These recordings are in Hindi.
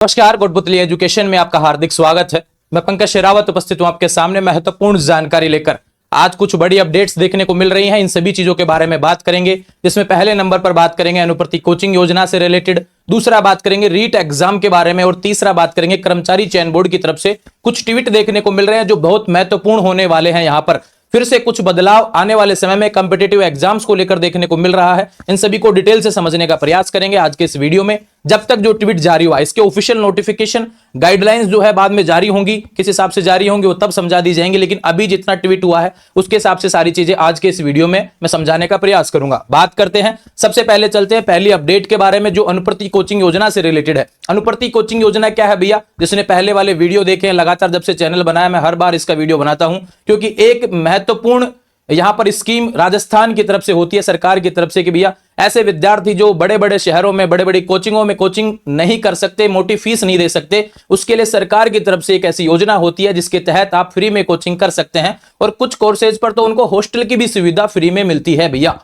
नमस्कार, गुटपुतली एजुकेशन में आपका हार्दिक स्वागत है। मैं पंकज शेरावत उपस्थित हूं आपके सामने महत्वपूर्ण जानकारी लेकर। आज कुछ बड़ी अपडेट्स देखने को मिल रही हैं, इन सभी चीजों के बारे में बात करेंगे। जिसमें पहले नंबर पर बात करेंगे अनुप्रति कोचिंग योजना से रिलेटेड, दूसरा बात करेंगे रीट एग्जाम के बारे में और तीसरा बात करेंगे कर्मचारी चयन बोर्ड की तरफ से कुछ ट्वीट देखने को मिल रहे हैं जो बहुत महत्वपूर्ण होने वाले हैं। यहां पर फिर से कुछ बदलाव आने वाले समय में कॉम्पिटिटिव एग्जाम्स को लेकर देखने को मिल रहा है। इन सभी को डिटेल से समझने का प्रयास करेंगे आज के इस वीडियो में। जब तक जो ट्वीट जारी हुआ, इसके ऑफिशियल नोटिफिकेशन गाइडलाइंस जो है बाद में जारी होंगी, किस हिसाब से जारी होंगी वो तब समझा दी जाएंगी, लेकिन अभी जितना ट्वीट हुआ है उसके हिसाब से सारी चीजें आज के इस वीडियो में मैं समझाने का प्रयास करूंगा। बात करते हैं, सबसे पहले चलते हैं पहली अपडेट के बारे में जो अनुप्रति कोचिंग योजना से रिलेटेड है। अनुप्रति कोचिंग योजना क्या है भैया? जिसने पहले वाले वीडियो देखे हैं, लगातार जब से चैनल बनाया मैं हर बार इसका वीडियो बनाता हूं, क्योंकि एक महत्वपूर्ण यहां पर स्कीम राजस्थान की तरफ से होती है, सरकार की तरफ से, कि भैया ऐसे विद्यार्थी जो बड़े बड़े शहरों में बड़े बड़ी कोचिंगों में कोचिंग नहीं कर सकते, मोटी फीस नहीं दे सकते, उसके लिए सरकार की तरफ से एक ऐसी योजना होती है जिसके तहत आप फ्री में कोचिंग कर सकते हैं। और कुछ कोर्सेज पर तो उनको हॉस्टल की भी सुविधा फ्री में मिलती है भैया।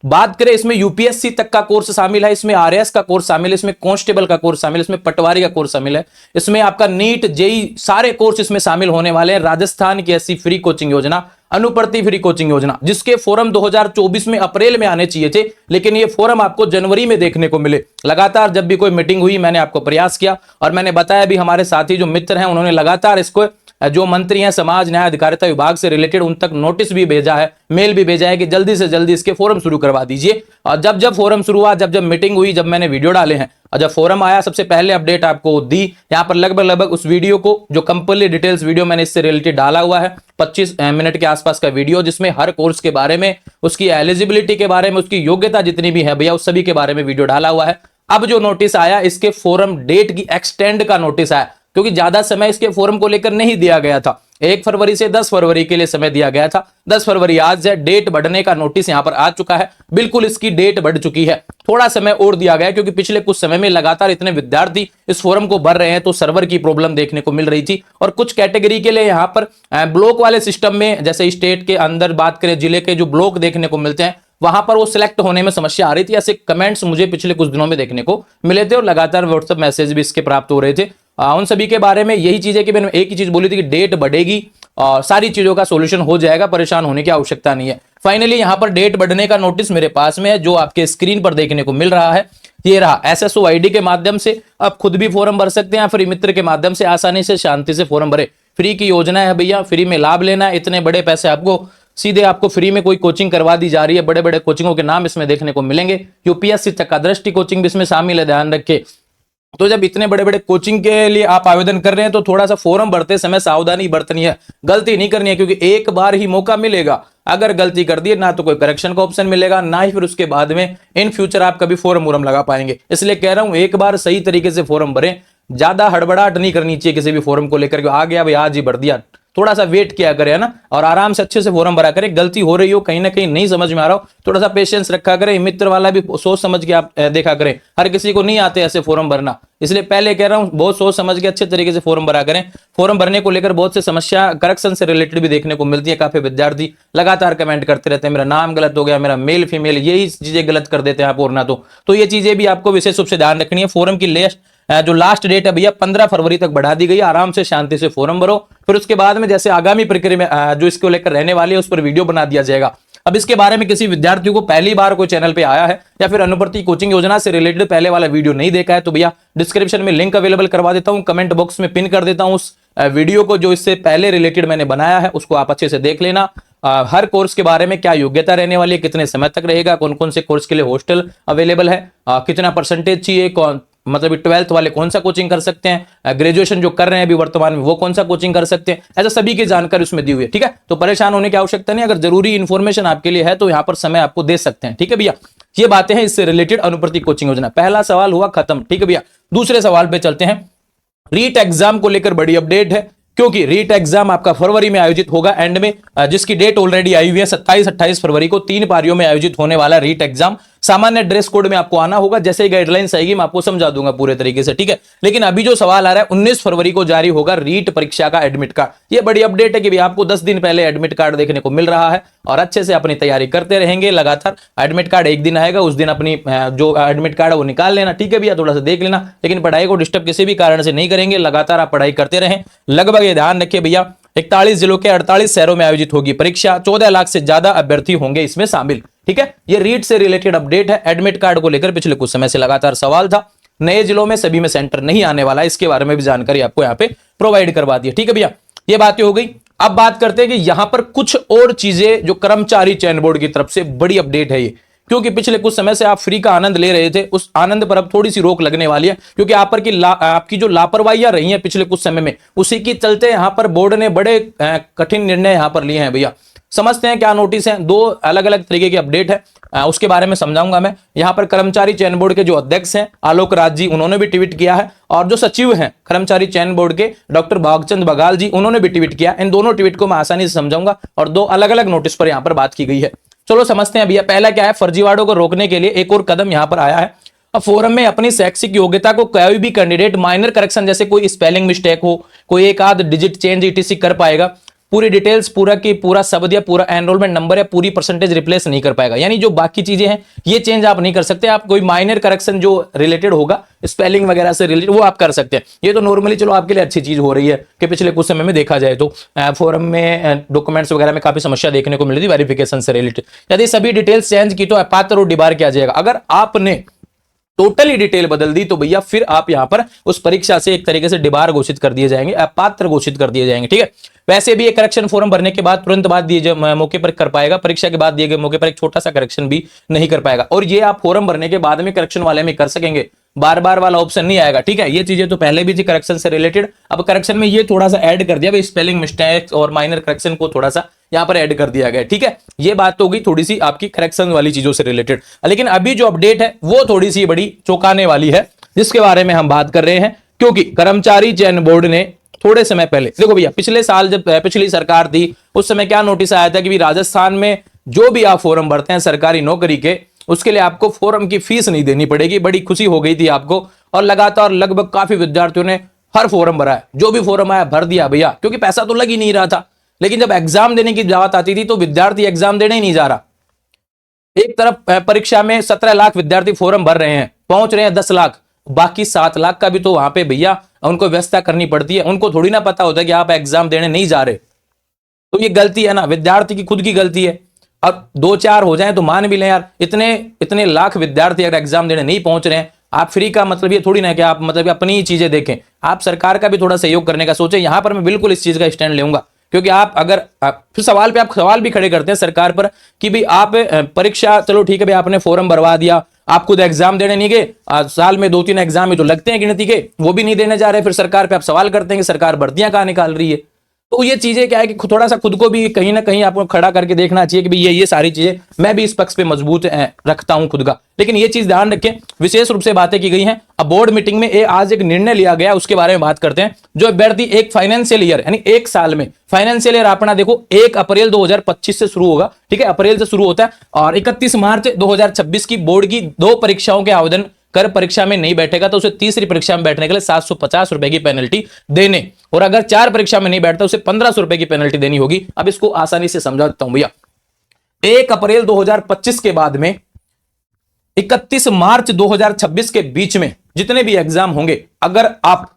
बात करें, इसमें यूपीएससी तक का कोर्स शामिल है, इसमें आरएएस का कोर्स शामिल है, इसमें कांस्टेबल का कोर्स शामिल है, इसमें पटवारी का कोर्स शामिल है, इसमें आपका नीट जेई सारे कोर्स इसमें शामिल होने वाले हैं। राजस्थान की ऐसी फ्री कोचिंग योजना, अनुप्रति फ्री कोचिंग योजना, जिसके फॉर्म 2024 में अप्रैल में आने चाहिए थे, लेकिन ये फॉर्म आपको जनवरी में देखने को मिले। लगातार जब भी कोई मीटिंग हुई मैंने आपको प्रयास किया और मैंने बताया भी, हमारे साथी जो मित्र हैं उन्होंने लगातार इसको, जो मंत्री हैं समाज न्याय अधिकारिता विभाग से रिलेटेड, उन तक नोटिस भी भेजा है, मेल भी भेजा है कि जल्दी से जल्दी इसके फॉर्म शुरू करवा दीजिए। और जब जब फॉर्म शुरू हुआ, जब जब मीटिंग हुई, जब मैंने वीडियो डाले हैं और जब फॉर्म आया, सबसे पहले अपडेट आपको दी। यहां पर लगभग उस वीडियो को, जो कंप्लीट डिटेल्स वीडियो मैंने इससे रिलेटेड डाला हुआ है, 25 मिनट के आसपास का वीडियो, जिसमें हर कोर्स के बारे में, उसकी एलिजिबिलिटी के बारे में, उसकी योग्यता जितनी भी है भैया, उस सभी के बारे में वीडियो डाला हुआ है। अब जो नोटिस आया, इसके फॉर्म डेट की एक्सटेंड का नोटिस आया, क्योंकि ज्यादा समय इसके फॉर्म को लेकर नहीं दिया गया था। 1 फरवरी से 10 फरवरी के लिए समय दिया गया था। 10 फरवरी आज है, डेट बढ़ने का नोटिस यहां पर आ चुका है। बिल्कुल इसकी डेट बढ़ चुकी है, थोड़ा समय और दिया गया, क्योंकि पिछले कुछ समय में लगातार इतने विद्यार्थी इस फॉर्म को भर रहे हैं, तो सर्वर की प्रॉब्लम देखने को मिल रही थी। और कुछ कैटेगरी के लिए यहां पर ब्लॉक वाले सिस्टम में, जैसे स्टेट के अंदर बात करें, जिले के जो ब्लॉक देखने को मिलते हैं, वहां पर वो सिलेक्ट होने में समस्या आ रही थी। ऐसे कमेंट्स मुझे पिछले कुछ दिनों में देखने को मिले थे और लगातार व्हाट्सएप मैसेज भी इसके प्राप्त हो रहे थे। उन सभी के बारे में यही चीज है कि मैंने एक ही चीज बोली थी कि डेट बढ़ेगी और सारी चीजों का सॉल्यूशन हो जाएगा, परेशान होने की आवश्यकता नहीं है। फाइनली यहां पर डेट बढ़ने का नोटिस मेरे पास में है, जो आपके स्क्रीन पर देखने को मिल रहा है। ये रहा। एसएसओ आईडी के माध्यम से आप खुद भी फॉर्म भर सकते हैं, या फिर मित्र के माध्यम से आसानी से शांति से फॉर्म भरे। फ्री की योजना है भैया, फ्री में लाभ लेना है। इतने बड़े पैसे आपको सीधे आपको फ्री में कोई कोचिंग करवा दी जा रही है। बड़े बड़े कोचिंगों के नाम इसमें देखने को मिलेंगे, यूपीएससी तक का, दृष्टि कोचिंग भी इसमें शामिल है, ध्यान रखें। तो जब इतने बड़े बड़े कोचिंग के लिए आप आवेदन कर रहे हैं, तो थोड़ा सा फॉर्म भरते समय सावधानी बरतनी है, गलती नहीं करनी है, क्योंकि एक बार ही मौका मिलेगा। अगर गलती कर दी, ना तो कोई करेक्शन का ऑप्शन मिलेगा, ना ही फिर उसके बाद में इन फ्यूचर आप कभी फॉर्म वॉर्म लगा पाएंगे। इसलिए कह रहा हूं, एक बार सही तरीके से फॉर्म भरें, ज्यादा हड़बड़ाहट नहीं करनी चाहिए किसी भी फॉर्म को लेकर के। आ गया भाई, आज ही भर दिया, थोड़ा सा वेट किया करें, है ना, और आराम से अच्छे से फॉर्म भरा करें। गलती हो रही हो, कहीं ना कहीं नहीं समझ में आ रहा हो, थोड़ा सा पेशेंस रखा करें। मित्र वाला भी सोच समझ के आप देखा करें, हर किसी को नहीं आते ऐसे फॉर्म भरना, इसलिए पहले कह रहा हूं, बहुत सोच समझ के अच्छे तरीके से फॉर्म भरा करें। फॉर्म भरने को लेकर बहुत से समस्या करेक्शन से रिलेटेड भी देखने को मिलती है। काफी विद्यार्थी लगातार कमेंट करते रहते हैं, मेरा नाम गलत हो गया, मेरा मेल फीमेल, यही चीजें गलत कर देते हैं आप, और ना तो ये चीजें भी आपको विशेष रूप से ध्यान रखनी है। फॉर्म की जो लास्ट डेट है भैया 15 फरवरी तक बढ़ा दी गई। आराम से शांति से फॉर्म भरो, फिर उसके बाद में जैसे आगामी प्रक्रिया में जो इसको लेकर रहने वाली है, उस पर वीडियो बना दिया जाएगा। अब इसके बारे में किसी विद्यार्थी को पहली बार कोई चैनल पे आया है, या फिर अनुप्रति कोचिंग योजना से रिलेटेड पहले वाला वीडियो नहीं देखा है, तो भैया डिस्क्रिप्शन में लिंक अवेलेबल करवा देता हूं, कमेंट बॉक्स में पिन कर देता हूं उस वीडियो को, जो इससे पहले रिलेटेड मैंने बनाया है, उसको आप अच्छे से देख लेना। हर कोर्स के बारे में, क्या योग्यता रहने वाली है, कितने समय तक रहेगा, कौन कौन से कोर्स के लिए हॉस्टल अवेलेबल है, कितना परसेंटेज चाहिए, कौन मतलब 12th वाले कौन सा कोचिंग कर सकते हैं, ग्रेजुएशन जो कर रहे हैं अभी वर्तमान में वो कौन सा कोचिंग कर सकते हैं, ऐसा सभी की जानकारी उसमें दी हुई है। ठीक है, तो परेशान होने की आवश्यकता नहीं। अगर जरूरी इंफॉर्मेशन आपके लिए है तो यहाँ पर समय आपको दे सकते हैं। ठीक है भैया, ये बातें हैं इससे रिलेटेड अनुप्रति कोचिंग योजना। पहला सवाल हुआ खत्म। ठीक है भैया, दूसरे सवाल पे चलते हैं। रीट एग्जाम को लेकर बड़ी अपडेट है, क्योंकि रीट एग्जाम आपका फरवरी में आयोजित होगा एंड में, जिसकी डेट ऑलरेडी आई हुई है 27-28 फरवरी को 3 पारियों में आयोजित होने वाला रीट एग्जाम। सामान्य ड्रेस कोड में आपको आना होगा, जैसे ही गाइडलाइंस आएगी मैं आपको समझा दूंगा पूरे तरीके से, ठीक है। लेकिन अभी जो सवाल आ रहा है 19 फरवरी को जारी होगा रीट परीक्षा का एडमिट कार्ड। ये बड़ी अपडेट है कि भाई आपको 10 दिन पहले एडमिट कार्ड देखने को मिल रहा है और अच्छे से अपनी तैयारी करते रहेंगे लगातार। एडमिट कार्ड एक दिन आएगा, उस दिन अपनी जो एडमिट कार्ड है वो निकाल लेना, ठीक है भैया, थोड़ा सा देख लेना, लेकिन पढ़ाई को डिस्टर्ब किसी भी कारण से नहीं करेंगे, लगातार आप पढ़ाई करते रहें। लगभग ये ध्यान रखिए भैया 41 जिलों के 48 शहरों में आयोजित होगी परीक्षा, 14 लाख से ज्यादा अभ्यर्थी होंगे इसमें शामिल, ठीक है। ये रीट से रिलेटेड अपडेट है। एडमिट कार्ड को लेकर पिछले कुछ समय से लगातार सवाल था, नए जिलों में सभी में सेंटर नहीं आने वाला है, इसके बारे में भी जानकारी आपको यहाँ पे प्रोवाइड करवा दी है, ठीक है भैया। ये बातें हो गई। अब बात करते हैं कि यहां पर कुछ और चीजें जो कर्मचारी चयन बोर्ड की तरफ से बड़ी अपडेट है ये, क्योंकि पिछले कुछ समय से आप फ्री का आनंद ले रहे थे, उस आनंद पर अब थोड़ी सी रोक लगने वाली है, क्योंकि आपकी जो लापरवाहियां रही हैं पिछले कुछ समय में, उसी की चलते यहां पर बोर्ड ने बड़े कठिन निर्णय यहां पर लिए हैं भैया। समझते हैं क्या नोटिस है, दो अलग अलग तरीके की अपडेट है, उसके बारे में समझाऊंगा मैं। यहां पर कर्मचारी चयन बोर्ड के जो अध्यक्ष हैं आलोक राज जी, उन्होंने भी ट्वीट किया है, और जो सचिव हैं कर्मचारी चयन बोर्ड के डॉक्टर भागचंद बघाल जी, उन्होंने भी ट्वीट किया। इन दोनों ट्वीट को मैं आसानी से समझाऊंगा और दो अलग अलग नोटिस पर यहां पर बात की गई है। चलो समझते हैं भैया। पहला क्या है, फर्जीवाड़ों को रोकने के लिए एक और कदम यहां पर आया है। अब फोरम में अपनी शैक्षिक योग्यता को कोई भी कैंडिडेट माइनर करेक्शन, जैसे कोई स्पेलिंग मिस्टेक हो, कोई एक आध डिजिट चेंज ईटीसी कर पाएगा। पूरी डिटेल्स पूरा की पूरा शब्द या पूरा एनरोलमेंट नंबर या पूरी परसेंटेज रिप्लेस नहीं कर पाएगा। यानी जो बाकी चीजें हैं ये चेंज आप नहीं कर सकते। आप कोई माइनर करेक्शन जो रिलेटेड होगा स्पेलिंग वगैरह से रिलेटेड वो आप कर सकते हैं। ये तो नॉर्मली चलो आपके लिए अच्छी चीज हो रही है कि पिछले कुछ समय में देखा जाए तो फोरम में डॉक्यूमेंट्स वगैरह में काफी समस्या देखने को मिल रही वेरिफिकेशन से रिलेटेड। यदि सभी डिटेल्स चेंज की तो अपात्र और डिबार किया जाएगा। अगर आपने टोटली डिटेल बदल दी तो भैया फिर आप यहां पर उस परीक्षा से एक तरीके से डिबार घोषित कर दिए जाएंगे, अपात्र घोषित कर दिए जाएंगे, ठीक है। वैसे भी एक करेक्शन फॉर्म भरने के बाद तुरंत बाद दिए मौके पर कर पाएगा, परीक्षा के बाद दिए गए मौके पर एक छोटा सा करेक्शन भी नहीं कर पाएगा। और ये आप फॉर्म भरने के बाद में करेक्शन वाले में कर सकेंगे, बार बार वाला ऑप्शन नहीं आएगा, ठीक है। ये चीजें तो पहले भी थी करेक्शन से रिलेटेड, अब करेक्शन में ये थोड़ा सा ऐड कर दिया, स्पेलिंग मिस्टेक्स और माइनर करेक्शन को थोड़ा सा यहां पर ऐड कर दिया गया, ठीक है। ये बात तो होगी थोड़ी सी आपकी करेक्शन वाली चीजों से रिलेटेड। लेकिन अभी जो अपडेट है वो थोड़ी सी बड़ी चौंकाने वाली है, जिसके बारे में हम बात कर रहे हैं। क्योंकि कर्मचारी चयन बोर्ड ने थोड़े समय पहले, देखो भैया पिछले साल जब पिछली सरकार थी उस समय क्या नोटिस आया था कि राजस्थान में जो भी आप फॉर्म भरते हैं सरकारी नौकरी के, उसके लिए आपको फॉर्म की फीस नहीं देनी पड़ेगी। बड़ी खुशी हो गई थी आपको, और लगातार लगभग काफी विद्यार्थियों ने हर फॉर्म भरा है, जो भी फॉर्म आया भर दिया भैया, क्योंकि पैसा तो लग ही नहीं रहा था। लेकिन जब एग्जाम देने की बात आती थी तो विद्यार्थी एग्जाम देने ही नहीं जा रहा। एक तरफ परीक्षा में 17 लाख विद्यार्थी फॉर्म भर रहे हैं, पहुंच रहे हैं 10 लाख, बाकी 7 लाख का भी तो वहां पे भैया उनको व्यवस्था करनी पड़ती है। उनको थोड़ी ना पता होता है कि आप एग्जाम देने नहीं जा रहे। तो ये गलती है ना, विद्यार्थी की खुद की गलती है। अब 2-4 हो जाए तो मान भी लें यार, इतने लाख विद्यार्थी अगर एग्जाम देने नहीं पहुंच रहे हैं, आप फ्री का मतलब ये थोड़ी ना कि आप मतलब अपनी ही चीजें देखें, आप सरकार का भी थोड़ा सहयोग करने का सोचें। यहां पर मैं बिल्कुल इस चीज का स्टैंड लूंगा, क्योंकि आप अगर फिर सवाल पे आप सवाल भी खड़े करते हैं सरकार पर कि भाई आप परीक्षा, चलो ठीक है भाई आपने फॉर्म भरवा दिया, आप खुद एग्जाम देने नहीं गए, साल में 2-3 एग्जाम ही तो लगते हैं गिनती के, वो भी नहीं देने जा रहे, फिर सरकार पे आप सवाल करते हैं कि सरकार भर्तियां कहां निकाल रही है। तो ये चीजें क्या है कि थोड़ा सा खुद को भी कहीं ना कहीं आपको खड़ा करके देखना चाहिए कि भाई ये सारी चीजें मैं भी इस पक्ष पे मजबूत रखता हूं खुद का। लेकिन ये चीज ध्यान रखें, विशेष रूप से बातें की गई हैं। अब बोर्ड मीटिंग में आज एक निर्णय लिया गया, उसके बारे में बात करते हैं। जो अभ्यर्थी एक फाइनेंशियल ईयर यानी एक साल में, फाइनेंशियल ईयर अपना देखो 1 अप्रैल 2025 से शुरू होगा, ठीक है, अप्रैल से शुरू होता है, और 31 मार्च 2026 की बोर्ड की 2 परीक्षाओं के आवेदन कर परीक्षा में नहीं बैठेगा तो उसे तीसरी परीक्षा में बैठने के लिए 750 रुपए की पेनल्टी देने, और अगर 4 परीक्षा में नहीं बैठता उसे 1500 रुपए की पेनल्टी देनी होगी। अब इसको आसानी से समझा देता हूं भैया। 1 अप्रैल 2025 के बाद में 31 मार्च 2026 के बीच में जितने भी एग्जाम होंगे, अगर आप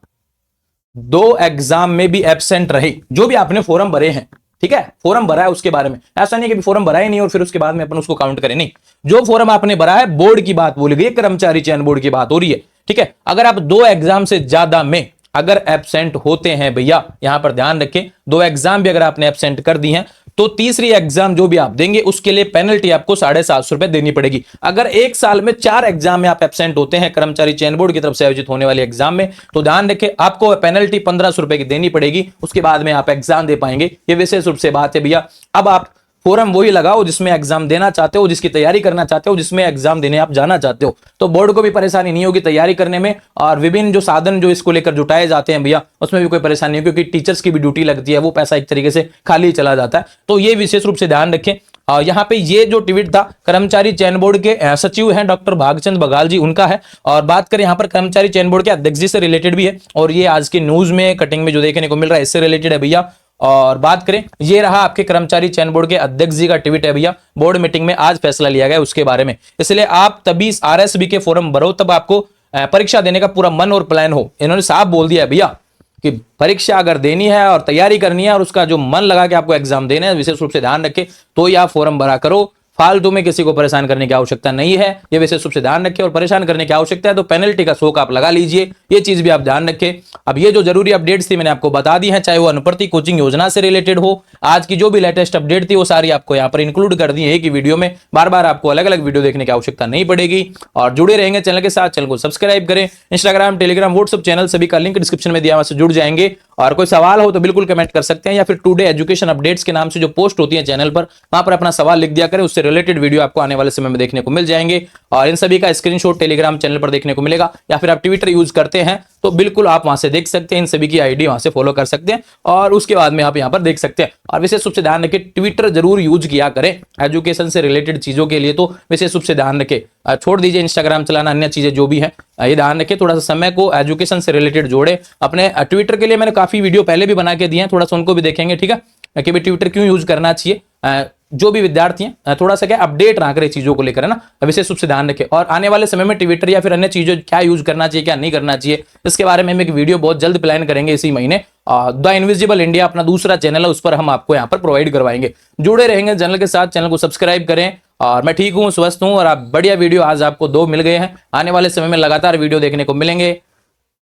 2 एग्जाम में भी एब्सेंट रहे, जो भी आपने फॉर्म भरे हैं, ठीक है, फॉर्म भरा है उसके बारे में, ऐसा नहीं कि फॉर्म भरा ही नहीं और फिर उसके बाद में अपन उसको काउंट करें, नहीं, जो फॉर्म आपने भरा है, बोर्ड की बात बोली गई, कर्मचारी चयन बोर्ड की बात हो रही है, ठीक है। अगर आप 2 एग्जाम से ज्यादा में अगर एब्सेंट होते हैं भैया, यहां पर ध्यान रखें, 2 एग्जाम भी अगर आपने एब्सेंट कर दी हैं तो तीसरी एग्जाम जो भी आप देंगे उसके लिए पेनल्टी आपको 750 रुपए देनी पड़ेगी। अगर 1 साल में 4 एग्जाम में आप एब्सेंट होते हैं कर्मचारी चयन बोर्ड की तरफ से आयोजित होने वाले एग्जाम में, तो ध्यान रखें आपको पेनल्टी 1500 रुपए की देनी पड़ेगी, उसके बाद में आप एग्जाम दे पाएंगे। ये विशेष रूप से बात है भैया। अब आप फॉर्म वही लगाओ जिसमें एग्जाम देना चाहते हो, जिसकी तैयारी करना चाहते हो, जिसमें एग्जाम देने आप जाना चाहते हो, तो बोर्ड को भी परेशानी नहीं होगी तैयारी करने में, और विभिन्न जो साधन जो इसको लेकर जुटाए जाते हैं भैया उसमें भी कोई परेशानी नहीं, क्योंकि टीचर्स की भी ड्यूटी लगती है, वो पैसा एक तरीके से खाली चला जाता है। तो ये विशेष रूप से ध्यान रखें। यहाँ पे ये जो ट्वीट था कर्मचारी चयन बोर्ड के सचिव हैं डॉक्टर भागचंद बघाल जी, उनका है। और बात करें यहाँ पर कर्मचारी चयन बोर्ड के अध्यक्ष जी से रिलेटेड भी है, और ये आज की न्यूज में कटिंग में जो देखने को मिल रहा है इससे रिलेटेड है भैया। और बात करें, ये रहा आपके कर्मचारी चयन बोर्ड के अध्यक्ष जी का ट्वीट है भैया। बोर्ड मीटिंग में आज फैसला लिया गया उसके बारे में, इसलिए आप तभी आरएसबी के फॉर्म भरो तब आपको परीक्षा देने का पूरा मन और प्लान हो। इन्होंने साफ बोल दिया है भैया कि परीक्षा अगर देनी है और तैयारी करनी है और उसका जो मन लगा के आपको एग्जाम देना है, विशेष रूप से ध्यान रखें, तो ही आप फॉर्म भरा करो। फालतू में किसी को परेशान करने की आवश्यकता नहीं है, ये विशेष रूप से ध्यान रखें। और परेशान करने की आवश्यकता है तो पेनल्टी का शोक आप लगा लीजिए, ये चीज भी आप ध्यान रखें। अब ये जो जरूरी अपडेट्स थी मैंने आपको बता दी है, चाहे वो अनुप्रति कोचिंग योजना से रिलेटेड हो, आज की जो भी लेटेस्ट अपडेट थी वो सारी आपको यहाँ पर इंक्लूड कर दी है एक ही वीडियो में। बार बार आपको अलग अलग वीडियो देखने की आवश्यकता नहीं पड़ेगी। और जुड़े रहेंगे चैनल के साथ, चैनल को सब्सक्राइब करें। इंस्टाग्राम, टेलीग्राम, व्हाट्सएप चैनल सभी का लिंक डिस्क्रिप्शन में दिया, वहां से जुड़ जाएंगे। और कोई सवाल हो तो बिल्कुल कमेंट कर सकते हैं, या फिर टुडे एजुकेशन अपडेट्स के नाम से जो पोस्ट होती है चैनल पर, वहां पर अपना सवाल लिख दिया करें, उससे रिलेटेड वीडियो आपको आने वाले समय में देखने को मिल जाएंगे। और इन सभी का स्क्रीनशॉट टेलीग्राम चैनल पर देखने को मिलेगा, या फिर आप ट्विटर यूज करते हैं तो बिल्कुल आप वहां से देख सकते हैं, इन सभी की आईडी वहां से फॉलो कर सकते हैं, और उसके बाद में आप यहां पर देख सकते हैं। और विशेष रूप से ध्यान रखें, ट्विटर जरूर यूज किया करें एजुकेशन से रिलेटेड चीजों के लिए, तो विशेष रूप से ध्यान रखें। छोड़ दीजिए इंस्टाग्राम चलाना, अन्य चीजें जो भी है, ये ध्यान रखें, थोड़ा सा समय को एजुकेशन से रिलेटेड जोड़े। अपने ट्विटर के लिए मैंने काफी वीडियो पहले भी बना के दिए हैं, थोड़ा सा उनको भी देखेंगे, ठीक है, कि भाई ट्विटर क्यों यूज करना चाहिए। जो भी विद्यार्थी हैं थोड़ा सा क्या अपडेट रहा करें चीजों को लेकर, है ना, विशेष रूप से ध्यान रखें। और आने वाले समय में ट्विटर या फिर अन्य चीजों क्या यूज करना चाहिए क्या नहीं करना चाहिए, इसके बारे में हम एक वीडियो बहुत जल्द प्लान करेंगे इसी महीने। द इनविजिबल इंडिया अपना दूसरा चैनल है, उस पर हम आपको यहाँ पर प्रोवाइड करवाएंगे। जुड़े रहेंगे चैनल के साथ, चैनल को सब्सक्राइब करें। और मैं ठीक हूँ, स्वस्थ हूँ, और आप बढ़िया वीडियो आज आपको 2 मिल गए हैं। आने वाले समय में लगातार वीडियो देखने को मिलेंगे।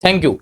Thank you.